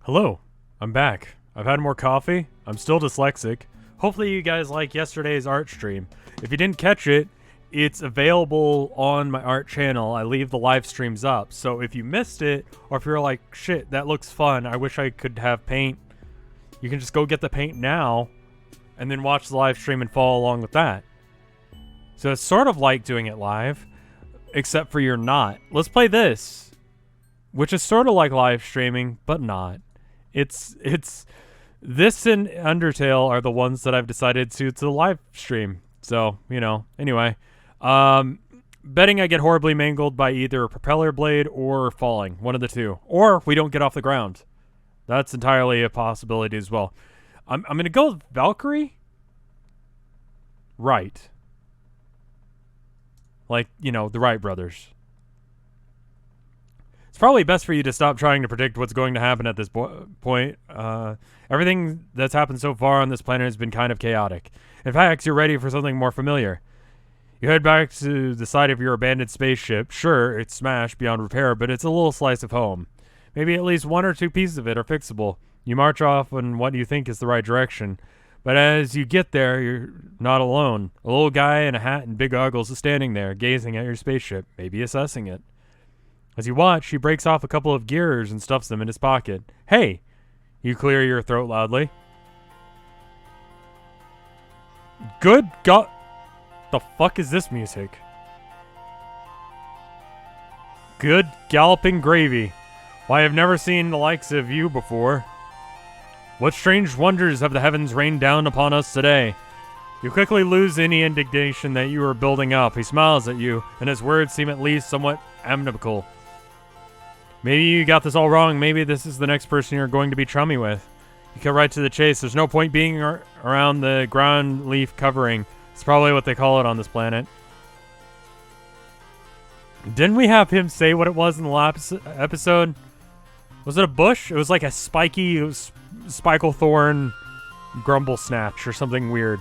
Hello, I'm back. I've had more coffee. I'm still dyslexic. Hopefully you guys like yesterday's art stream. If you didn't catch it, it's available on my art channel. I leave the live streams up. So if you missed it, or if you're like, shit, that looks fun, I wish I could have paint, you can just go get the paint now, and then watch the live stream and follow along with that. So it's sort of like doing it live, except for you're not. Let's play this, which is sort of like live streaming, but not. It's this and Undertale are the ones that I've decided to live stream. So, you know, anyway. Betting I get horribly mangled by either a propeller blade or falling. One of the two. Or we don't get off the ground. That's entirely a possibility as well. I'm going to go with Valkyrie. Right. Like, you know, the Wright brothers. It's probably best for you to stop trying to predict what's going to happen at this point. Everything that's happened so far on this planet has been kind of chaotic. In fact, you're ready for something more familiar. You head back to the site of your abandoned spaceship. Sure, it's smashed beyond repair, but it's a little slice of home. Maybe at least one or two pieces of it are fixable. You march off in what you think is the right direction. But as you get there, you're not alone. A little guy in a hat and big goggles is standing there, gazing at your spaceship, maybe assessing it. As you watch, he breaks off a couple of gears and stuffs them in his pocket. Hey! You clear your throat loudly. Good God! The fuck is this music? Good galloping gravy. Why, I've never seen the likes of you before. What strange wonders have the heavens rained down upon us today? You quickly lose any indignation that you are building up. He smiles at you, and his words seem at least somewhat amicable. Maybe you got this all wrong. Maybe this is the next person you're going to be chummy with. You cut right to the chase. There's no point being around the ground leaf covering. It's probably what they call it on this planet. Didn't we have him say what it was in the last episode? Was it a bush? It was like a spiky spikle-thorn grumble snatch or something weird.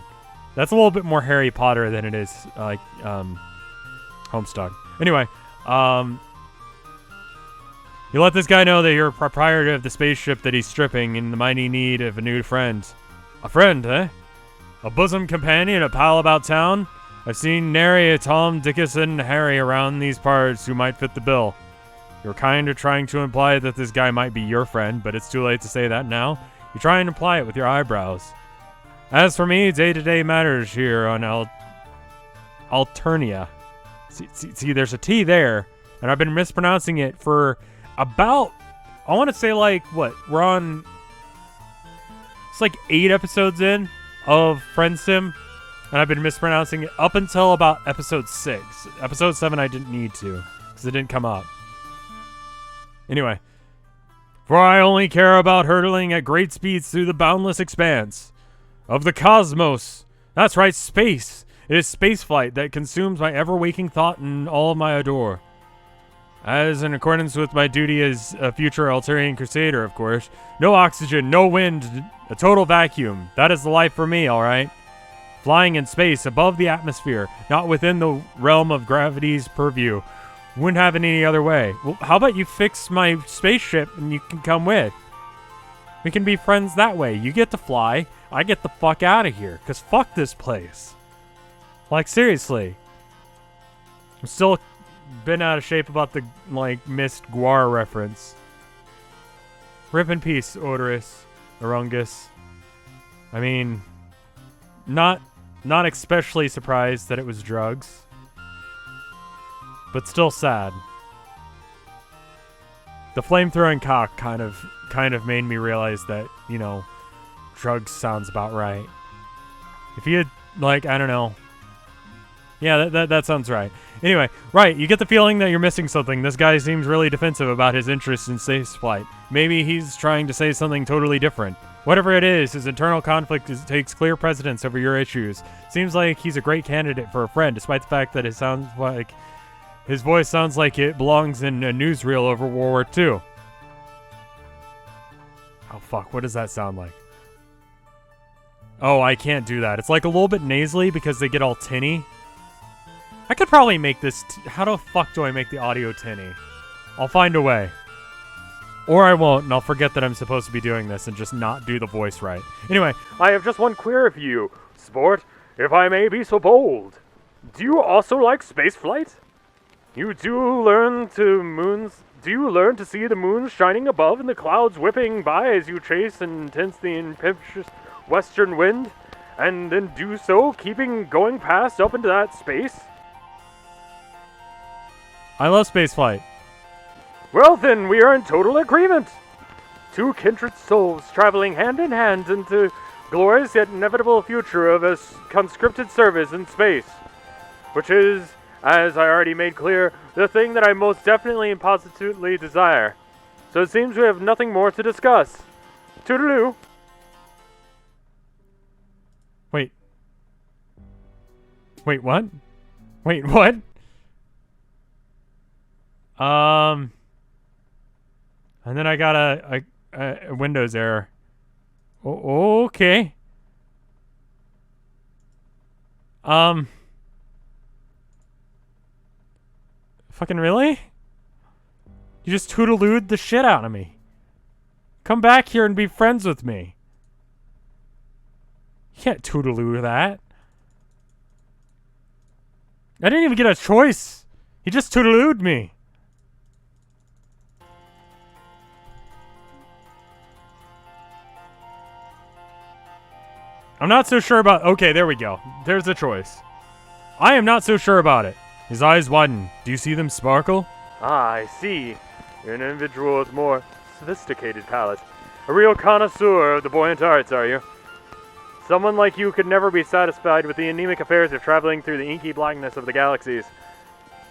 That's a little bit more Harry Potter than it is like Homestuck. Anyway, you let this guy know that you're proprietor of the spaceship that he's stripping in the mighty need of a new friend. A friend, eh? A bosom companion, a pal about town? I've seen nary a Tom, Dickinson, Harry around these parts who might fit the bill. You're kind of trying to imply that this guy might be your friend, but it's too late to say that now. You try and imply it with your eyebrows. As for me, day-to-day matters here on Alternia. See, there's a T there, and I've been mispronouncing it for about, I want to say like, what, we're on, it's like 8 episodes in of Friend Sim, and I've been mispronouncing it up until about episode 6. Episode 7 I didn't need to, because it didn't come up. Anyway, for I only care about hurtling at great speeds through the boundless expanse of the cosmos. That's right, space. It is spaceflight that consumes my ever-waking thought and all my adore. As in accordance with my duty as a future Altarian Crusader, of course. No oxygen, no wind, a total vacuum. That is the life for me, alright? Flying in space, above the atmosphere, not within the realm of gravity's purview. Wouldn't have it any other way. Well, how about you fix my spaceship and you can come with? We can be friends that way. You get to fly, I get the fuck out of here, because fuck this place. Like, seriously. I'm still been out of shape about the, like, missed Guar reference. Rip in peace, Odorous, Arungus. I mean, not especially surprised that it was drugs. But still sad. The flamethrowing cock kind of made me realize that, you know, drugs sounds about right. If you had, like, I don't know. Yeah, that sounds right. Anyway, right, you get the feeling that you're missing something. This guy seems really defensive about his interest in space flight. Maybe he's trying to say something totally different. Whatever it is, his internal conflict takes clear precedence over your issues. Seems like he's a great candidate for a friend, despite the fact that his voice sounds like it belongs in a newsreel over World War II. Oh, fuck. What does that sound like? Oh, I can't do that. It's like a little bit nasally because they get all tinny. I could probably make this... how the fuck do I make the audio tinny? I'll find a way. Or I won't, and I'll forget that I'm supposed to be doing this and just not do the voice right. Anyway, I have just one query for you, sport, if I may be so bold. Do you also like spaceflight? Do you learn to see the moons shining above and the clouds whipping by as you chase and intense the impetuous western wind? And then do so, going past up into that space? I love spaceflight. Well then, we are in total agreement. Two kindred souls traveling hand in hand into glorious yet inevitable future of a conscripted service in space. Which is, as I already made clear, the thing that I most definitely and positively desire. So it seems we have nothing more to discuss. Toodaloo. Wait. Wait, what? Wait, what? And then I got a Windows error. Okay. Fucking really? You just toodalooed the shit out of me. Come back here and be friends with me. You can't toodaloo that. I didn't even get a choice. He just toodalooed me. I'm not so sure about... Okay, there we go. There's a choice. I am not so sure about it. His eyes widen. Do you see them sparkle? Ah, I see. You're an individual with more sophisticated palate. A real connoisseur of the buoyant arts, are you? Someone like you could never be satisfied with the anemic affairs of traveling through the inky blackness of the galaxies.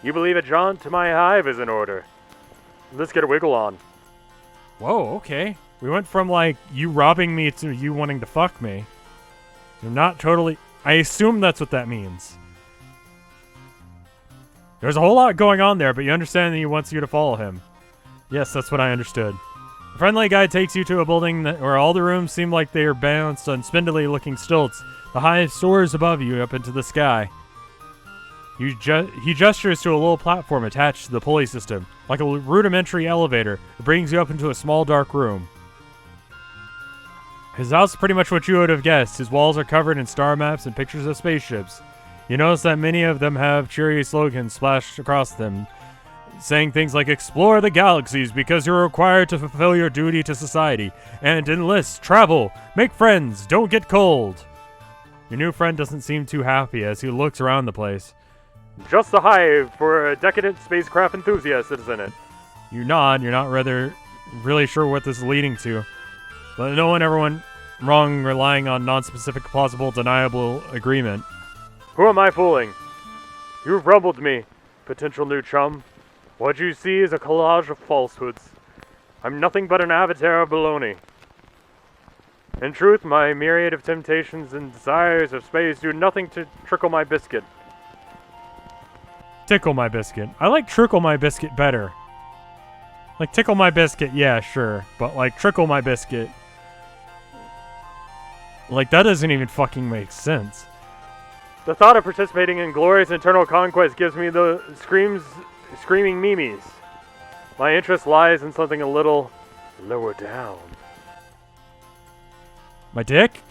You believe a jaunt to my hive is in order. Let's get a wiggle on. Whoa, okay. We went from, like, you robbing me to you wanting to fuck me. You're not totally... I assume that's what that means. There's a whole lot going on there, but you understand that he wants you to follow him. Yes, that's what I understood. The friendly guide takes you to a building where all the rooms seem like they are balanced on spindly-looking stilts. The hive soars above you up into the sky. He gestures to a little platform attached to the pulley system, like a rudimentary elevator. It brings you up into a small dark room. His house is pretty much what you would have guessed. His walls are covered in star maps and pictures of spaceships. You notice that many of them have cheery slogans splashed across them, saying things like, explore the galaxies because you're required to fulfill your duty to society, and enlist, travel, make friends, don't get cold. Your new friend doesn't seem too happy as he looks around the place. Just a hive for a decadent spacecraft enthusiast, isn't it? You nod, you're not really sure what this is leading to. But no one ever went wrong relying on non-specific, plausible, deniable agreement. Who am I fooling? You've rumbled me, potential new chum. What you see is a collage of falsehoods. I'm nothing but an avatar of baloney. In truth, my myriad of temptations and desires of space do nothing to trickle my biscuit. Tickle my biscuit. I like trickle my biscuit better. Like, tickle my biscuit, yeah, sure. But, like, trickle my biscuit... Like, that doesn't even fucking make sense. The thought of participating in glorious internal conquest gives me the screaming memes. My interest lies in something a little lower down. My dick?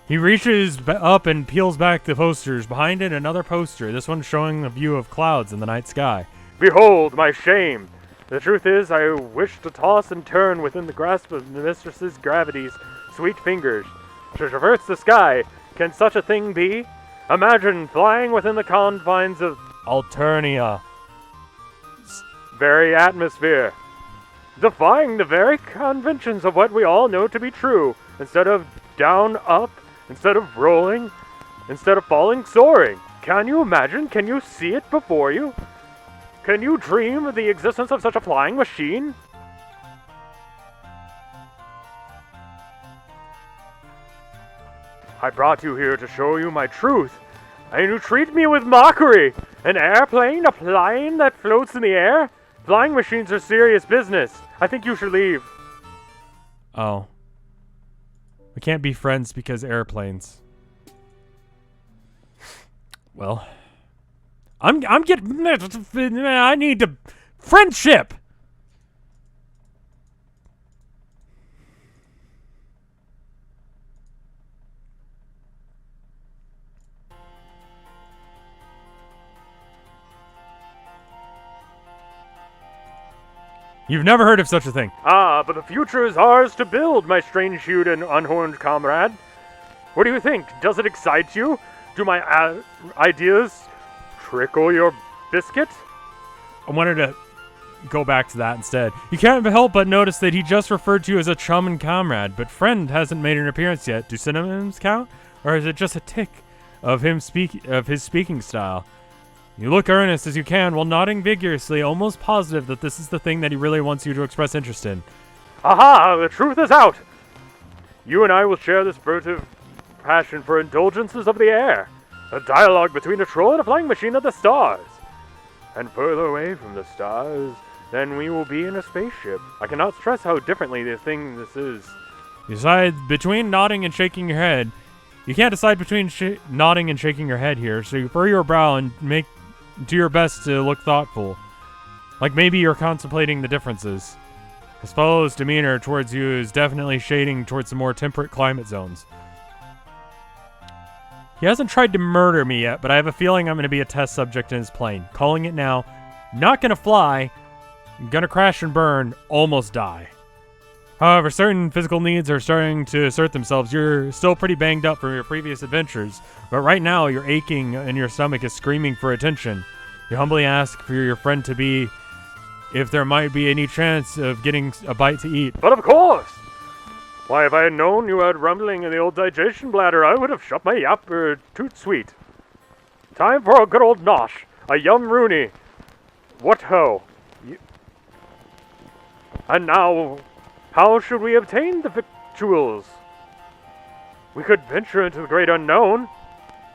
He reaches up and peels back the posters. Behind it, another poster. This one showing a view of clouds in the night sky. Behold my shame! The truth is, I wish to toss and turn within the grasp of the mistress's gravity's sweet fingers. To traverse the sky, can such a thing be? Imagine flying within the confines of Alternia. Very atmosphere. Defying the very conventions of what we all know to be true. Instead of down, up. Instead of rolling. Instead of falling, soaring. Can you imagine? Can you see it before you? Can you dream of the existence of such a flying machine? I brought you here to show you my truth, and you treat me with mockery. An airplane? A plane that floats in the air? Flying machines are serious business. I think you should leave. Oh. We can't be friends because airplanes. Well, I'm getting... I need to Friendship! You've never heard of such a thing. Ah, but the future is ours to build, my strange-hued and unhorned comrade. What do you think? Does it excite you? Do my ideas trickle your biscuit? I wanted to go back to that instead. You can't help but notice that he just referred to you as a chum and comrade, but friend hasn't made an appearance yet. Do synonyms count? Or is it just a tick of his speaking style? You look earnest as you can while nodding vigorously, almost positive that this is the thing that he really wants you to express interest in. Aha! The truth is out! You and I will share this furtive passion for indulgences of the air. A dialogue between a troll and a flying machine of the stars. And further away from the stars, then we will be in a spaceship. I cannot stress how differently the thing this is. You decide between nodding and shaking your head. You can't decide between nodding and shaking your head here, so you furrow your brow and do your best to look thoughtful. Like maybe you're contemplating the differences. His fellow's demeanor towards you is definitely shading towards the more temperate climate zones. He hasn't tried to murder me yet, but I have a feeling I'm going to be a test subject in his plane. Calling it now. Not going to fly. I'm going to crash and burn. Almost die. However, certain physical needs are starting to assert themselves. You're still pretty banged up from your previous adventures, but right now you're aching and your stomach is screaming for attention. You humbly ask for your friend to be, if there might be any chance of getting a bite to eat. But of course! Why, if I had known you had rumbling in the old digestion bladder, I would have shut my yap or toot sweet. Time for a good old nosh, a yum rooney. What ho! And now, how should we obtain the victuals? We could venture into the great unknown,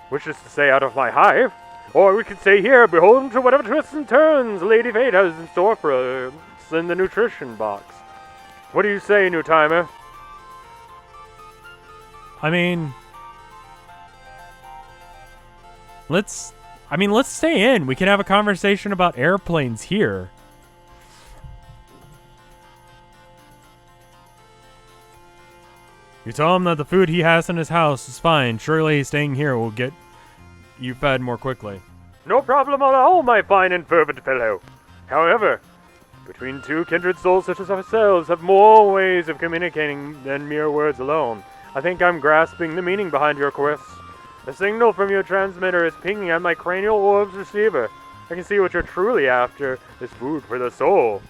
which is to say out of my hive, or we could stay here, beholden to whatever twists and turns Lady Fate has in store for us in the nutrition box. What do you say, new timer? I mean, let's stay in. We can have a conversation about airplanes here. You tell him that the food he has in his house is fine. Surely staying here will get you fed more quickly. No problem at all, my fine and fervent fellow. However, between two kindred souls such as ourselves have more ways of communicating than mere words alone. I think I'm grasping the meaning behind your quest. The signal from your transmitter is pinging at my cranial orb's receiver. I can see what you're truly after is food for the soul.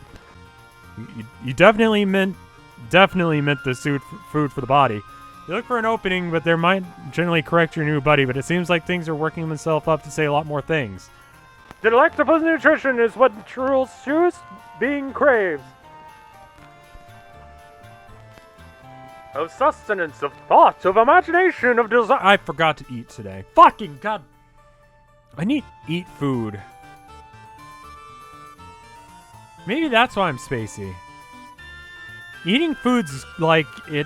You definitely meant the food for the body. You look for an opening, but there might generally correct your new buddy, but it seems like things are working themselves up to say a lot more things. Delectable nutrition is what the true being craves. Of sustenance, of thought, of imagination, of desire. I forgot to eat today. Fucking god. I need to eat food. Maybe that's why I'm spacey. Eating food's like it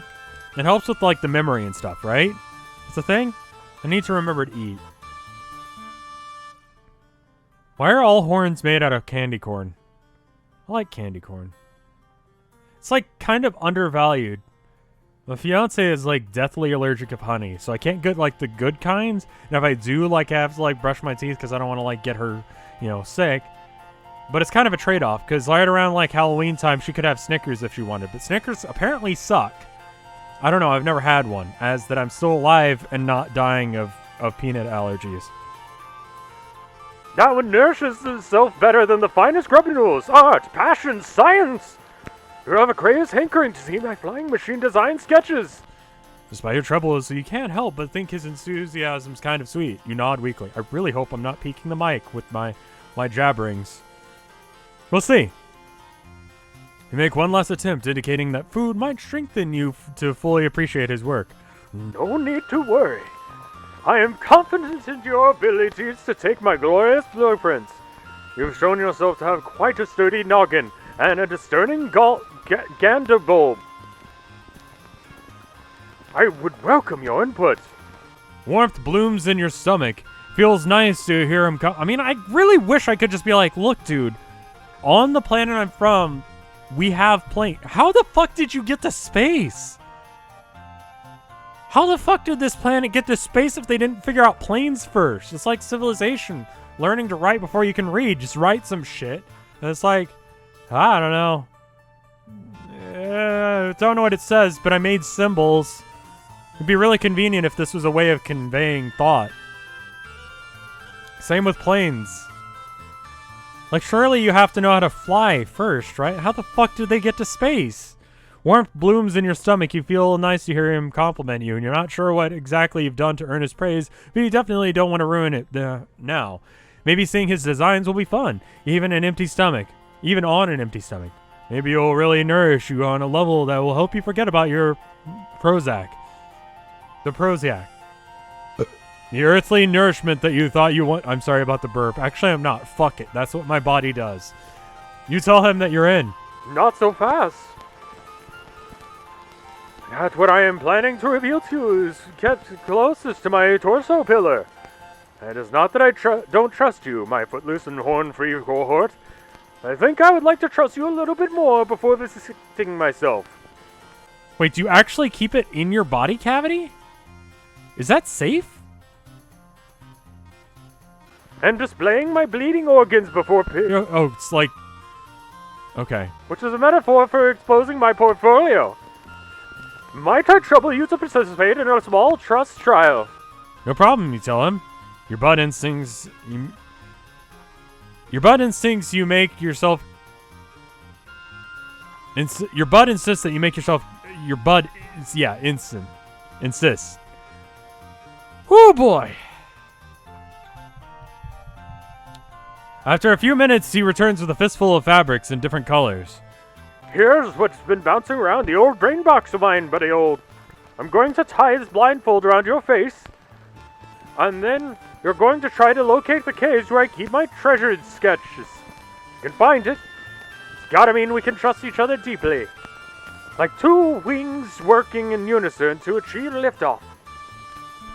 helps with like the memory and stuff, right? It's a thing? I need to remember to eat. Why are all horns made out of candy corn? I like candy corn. It's like kind of undervalued. My fiance is like deathly allergic of honey, so I can't get like the good kinds. And if I do, like, I have to like brush my teeth because I don't want to like get her, sick. But it's kind of a trade-off because right around like Halloween time, she could have Snickers if she wanted. But Snickers apparently suck. I don't know. I've never had one, as that I'm still alive and not dying of peanut allergies. That one nourishes itself better than the finest grub noodles, art, passion, science. You have a crazed hankering to see my flying machine design sketches. Despite your troubles, you can't help but think his enthusiasm's kind of sweet. You nod weakly. I really hope I'm not peeking the mic with my jabberings. We'll see. You make one last attempt, indicating that food might strengthen you to fully appreciate his work. No need to worry. I am confident in your abilities to take my glorious blueprints. You've shown yourself to have quite a sturdy noggin and a discerning gander bulb. I would welcome your input. Warmth blooms in your stomach. Feels nice to hear him I really wish I could just be like, look, dude, On the planet I'm from, we have plane. How the fuck did you get to space? How the fuck did this planet get to space if they didn't figure out planes first? It's like civilization. Learning to write before you can read. Just write some shit. And it's like, I don't know. Don't know what it says, but I made symbols. It'd be really convenient if this was a way of conveying thought. Same with planes. Like, surely you have to know how to fly first, right? How the fuck did they get to space? Warmth blooms in your stomach. You feel nice to hear him compliment you, and you're not sure what exactly you've done to earn his praise, but you definitely don't want to ruin it now. Maybe seeing his designs will be fun, even on an empty stomach. Maybe it'll really nourish you on a level that will help you forget about your Prozac. The Prozac. The earthly nourishment that you thought you want. I'm sorry about the burp. Actually, I'm not. Fuck it. That's what my body does. You tell him that you're in. Not so fast. That what I am planning to reveal to you is kept closest to my torso pillar. It is not that I don't trust you, my footloose and horn-free cohort. I think I would like to trust you a little bit more before visiting myself. Wait, do you actually keep it in your body cavity? Is that safe? And displaying my bleeding organs before Oh, it's like... Okay. Which is a metaphor for exposing my portfolio. Might I trouble you to participate in a small trust trial? No problem, you tell him. Your bud instincts... Your bud instincts you make yourself... your bud insists that you make yourself... Your bud... Yeah, insists. Oh boy! After a few minutes, he returns with a fistful of fabrics in different colors. Here's what's been bouncing around the old brain box of mine, buddy old. I'm going to tie this blindfold around your face, and then you're going to try to locate the caves where I keep my treasured sketches. You can find it. It's gotta mean we can trust each other deeply. Like two wings working in unison to achieve liftoff.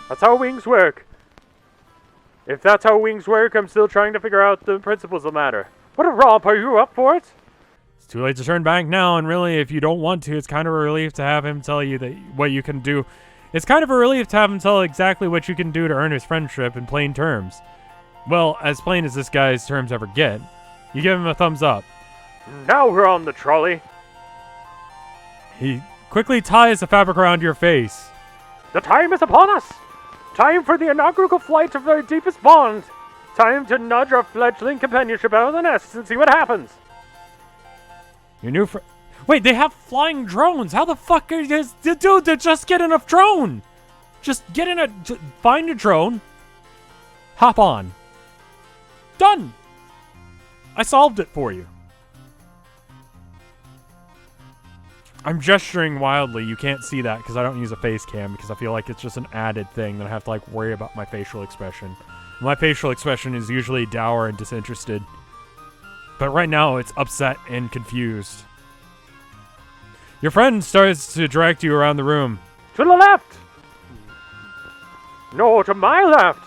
That's how wings work. If that's how wings work, I'm still trying to figure out the principles of the matter. What a romp, are you up for it? It's too late to turn back now, and really, if you don't want to, it's kind of a relief to have him tell you that what you can do. It's kind of a relief to have him tell exactly what you can do to earn his friendship in plain terms. Well, as plain as this guy's terms ever get. You give him a thumbs up. Now we're on the trolley. He quickly ties the fabric around your face. The time is upon us. Time for the inaugural flight of our deepest bond. Time to nudge our fledgling companionship out of the nest and see what happens. Your new friend... Wait, they have flying drones. How the fuck are you... Dude, just get in a drone. Just get in a... Find a drone. Hop on. Done. I solved it for you. I'm gesturing wildly. You can't see that because I don't use a face cam because I feel like it's just an added thing that I have to like worry about my facial expression. My facial expression is usually dour and disinterested. But right now it's upset and confused. Your friend starts to direct you around the room. To the left! No, to my left!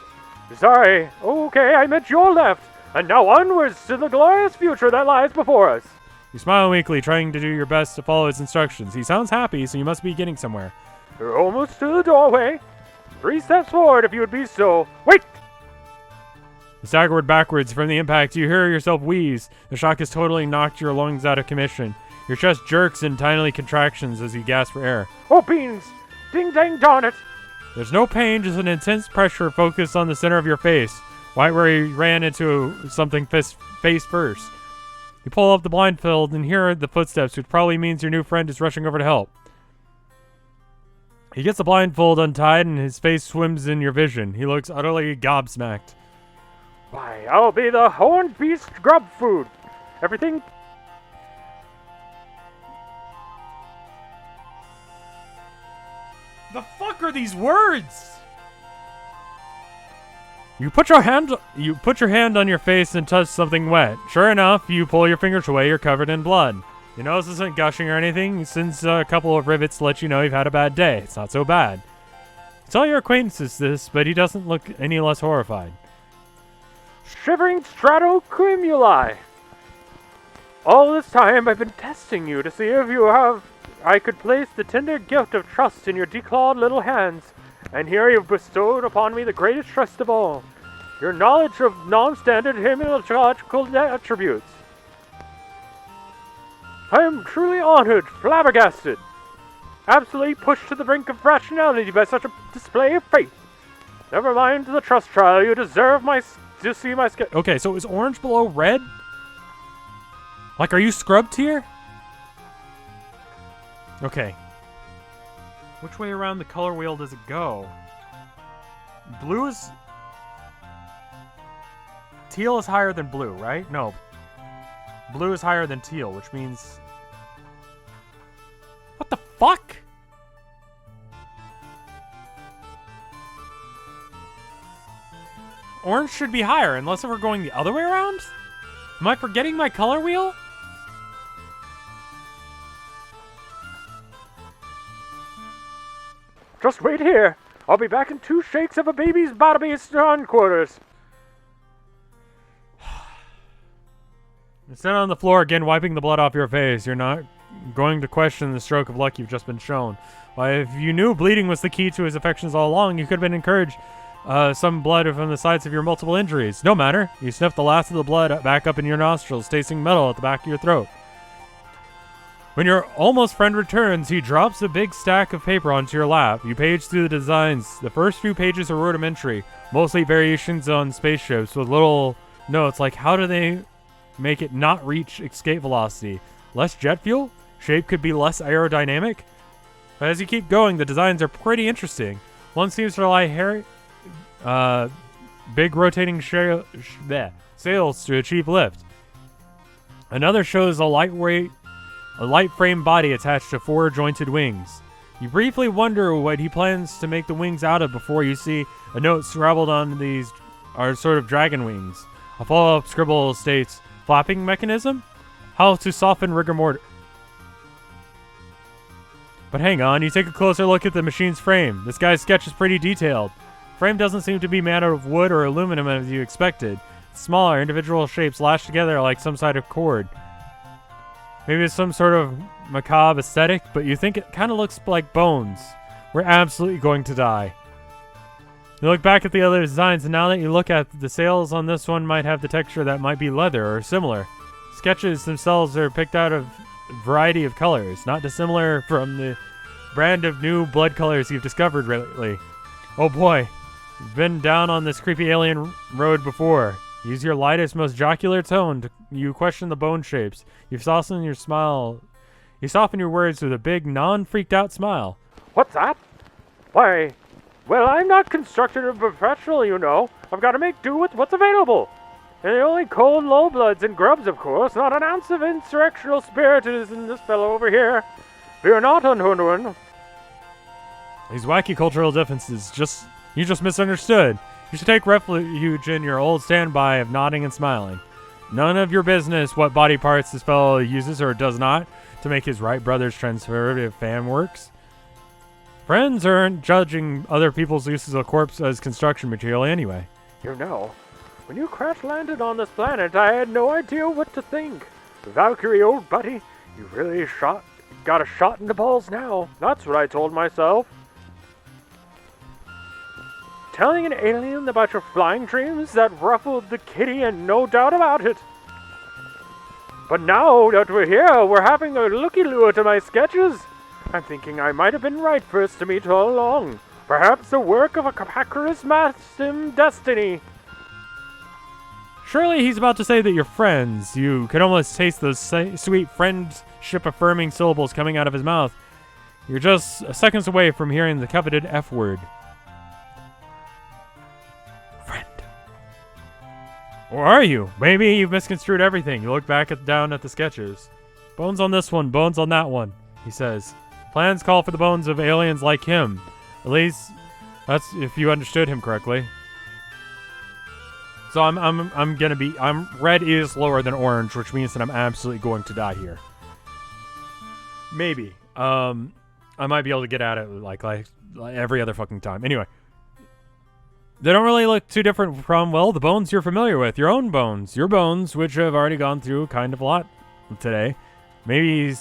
Sorry. Okay, I meant your left. And now onwards to the glorious future that lies before us. You smile weakly, trying to do your best to follow his instructions. He sounds happy, so you must be getting somewhere. We're almost to the doorway. 3 steps forward if you would be so. Wait! You staggered backwards from the impact. You hear yourself wheeze. The shock has totally knocked your lungs out of commission. Your chest jerks in tiny contractions as you gasp for air. Oh, beans! Ding dang darn it! There's no pain, just an intense pressure focused on the center of your face, right where you ran into something face first. You pull up the blindfold and hear the footsteps, which probably means your new friend is rushing over to help. He gets the blindfold untied and his face swims in your vision. He looks utterly gobsmacked. Why, I'll be the horned beast grub food. Everything... The fuck are these words? You put your hand on your face and touch something wet. Sure enough, you pull your fingers away, you're covered in blood. Your nose isn't gushing or anything, since a couple of rivets let you know you've had a bad day. It's not so bad. Tell your acquaintances this, but he doesn't look any less horrified. Shivering stratocumuli. All this time I've been testing you to see if I could place the tender gift of trust in your declawed little hands. And here you've bestowed upon me the greatest trust of all, your knowledge of non-standard hymnological attributes. I am truly honored, flabbergasted, absolutely pushed to the brink of rationality by such a display of faith. Never mind the trust trial, you deserve to see my sketch. Okay, so is orange below red? Like, are you scrub tier? Okay. Which way around the color wheel does it go? Blue is... Teal is higher than blue, right? No. Blue is higher than teal, which means... What the fuck? Orange should be higher, unless we're going the other way around? Am I forgetting my color wheel? Just wait here. I'll be back in 2 shakes of a baby's bottomy's hindquarters. Sit on the floor again, wiping the blood off your face. You're not going to question the stroke of luck you've just been shown. Why, if you knew bleeding was the key to his affections all along, you could have been encouraged some blood from the sites of your multiple injuries. No matter. You sniff the last of the blood back up in your nostrils, tasting metal at the back of your throat. When your almost friend returns, he drops a big stack of paper onto your lap. You page through the designs. The first few pages are rudimentary, mostly variations on spaceships with little notes like how do they make it not reach escape velocity? Less jet fuel? Shape could be less aerodynamic? But as you keep going, the designs are pretty interesting. One seems to rely big rotating sails to achieve lift. Another shows a light frame body attached to 4 jointed wings. You briefly wonder what he plans to make the wings out of before you see a note scribbled on these are sort of dragon wings. A follow-up scribble states, flapping mechanism? How to soften rigor mortis. But hang on, you take a closer look at the machine's frame. This guy's sketch is pretty detailed. Frame doesn't seem to be made out of wood or aluminum as you expected. It's smaller, individual shapes lashed together like some side of cord. Maybe it's some sort of macabre aesthetic, but you think it kind of looks like bones. We're absolutely going to die. You look back at the other designs, and now that you look at the sails on this one might have the texture that might be leather or similar. Sketches themselves are picked out of a variety of colors, not dissimilar from the brand of new blood colors you've discovered lately. Oh boy, you've been down on this creepy alien road before. Use your lightest, most jocular tone you question the bone shapes. You soften your smile. You soften your words with a big, non-freaked out smile. What's that? Why, well, I'm not constructed a professional, you know. I've got to make do with what's available. And the only cold low-bloods and grubs, of course. Not an ounce of insurrectional spirit is in this fellow over here. Fear not, Unhunduin. These wacky cultural differences, you just misunderstood. You should take refuge in your old standby of nodding and smiling. None of your business what body parts this fellow uses or does not to make his right brother's transformative fan works. Friends aren't judging other people's uses of corpse as construction material anyway. You know, when you crash-landed on this planet, I had no idea what to think. Valkyrie, old buddy, you really got a shot in the balls now. That's what I told myself. Telling an alien about your flying dreams, that ruffled the kitty and no doubt about it. But now that we're here, we're having a looky-loo to my sketches. I'm thinking I might have been right first to meet all along. Perhaps the work of a Capacarus Maxim destiny. Surely he's about to say that you're friends. You could almost taste those sweet friendship-affirming syllables coming out of his mouth. You're just seconds away from hearing the coveted F word. Friend. Or are you? Maybe you've misconstrued everything. You look down at the sketches. Bones on this one, bones on that one, he says. Plans call for the bones of aliens like him. At least, that's if you understood him correctly. So red is lower than orange, which means that I'm absolutely going to die here. Maybe. I might be able to get at it like every other fucking time. Anyway. They don't really look too different from, well, the bones you're familiar with. Your own bones. Your bones, which have already gone through kind of a lot. today. Maybe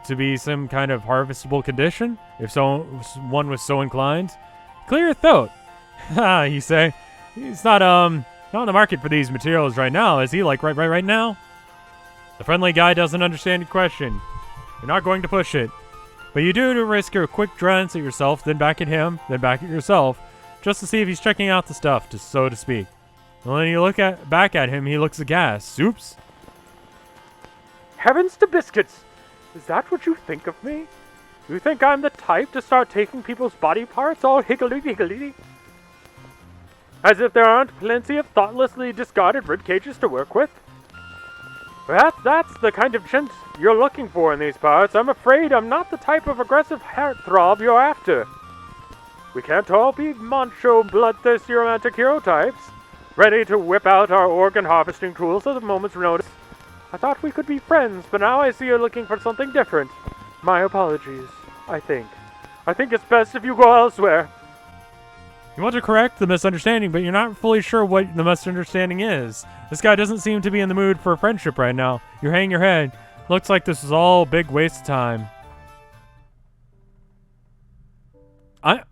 to be some kind of harvestable condition, if one was so inclined. Clear your throat. Ha, you say. He's not in the market for these materials right now, is he? Like right now? The friendly guy doesn't understand your question. You're not going to push it. But you do to risk a quick glance at yourself, then back at him, then back at yourself, just to see if he's checking out the stuff, so to speak. And when you look back at him, he looks aghast. Oops. Heavens to biscuits! Is that what you think of me? You think I'm the type to start taking people's body parts all higgledy-higgledy? As if there aren't plenty of thoughtlessly discarded rib cages to work with? Perhaps that's the kind of gent you're looking for in these parts. I'm afraid I'm not the type of aggressive heartthrob you're after. We can't all be macho, bloodthirsty romantic hero types, ready to whip out our organ harvesting tools at a moment's notice. I thought we could be friends, but now I see you're looking for something different. My apologies, I think. I think it's best if you go elsewhere. You want to correct the misunderstanding, but you're not fully sure what the misunderstanding is. This guy doesn't seem to be in the mood for a friendship right now. You're hanging your head. Looks like this is all a big waste of time. I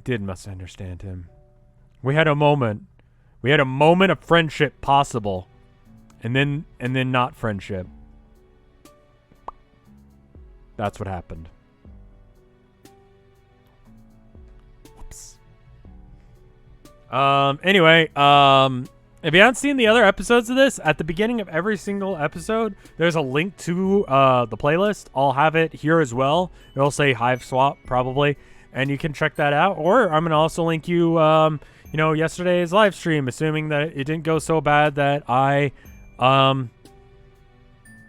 did misunderstand him. We had a moment. We had a moment of friendship possible. And then not friendship. That's what happened. Anyway, if you haven't seen the other episodes of this, at the beginning of every single episode, there's a link to the playlist. I'll have it here as well. It'll say Hiveswap probably, and you can check that out. Or I'm gonna also link you, yesterday's live stream, assuming that it didn't go so bad that I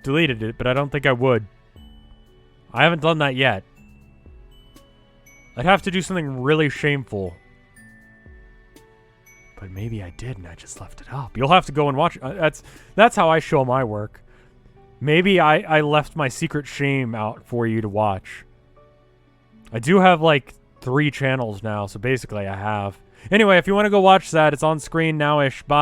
deleted it, but I don't think I would. I haven't done that yet. I'd have to do something really shameful. But maybe I did and I just left it up. You'll have to go and watch. That's how I show my work. Maybe I left my secret shame out for you to watch. I do have like 3 channels now, so basically I have. Anyway, if you want to go watch that, it's on screen now-ish. Bye.